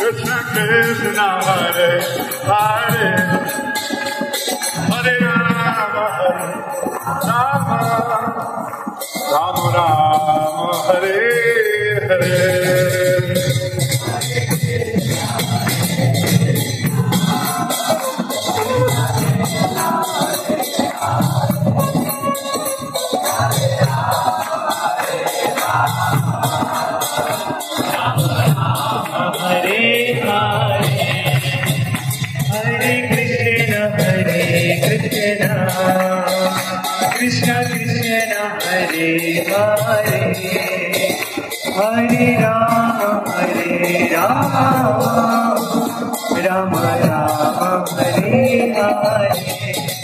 Krishna Krishna Hare Hare Hare Rama Rama Rama Hare Hare Krishna Krishna Hare Hare Hare Rama Rama Rama Hare Hare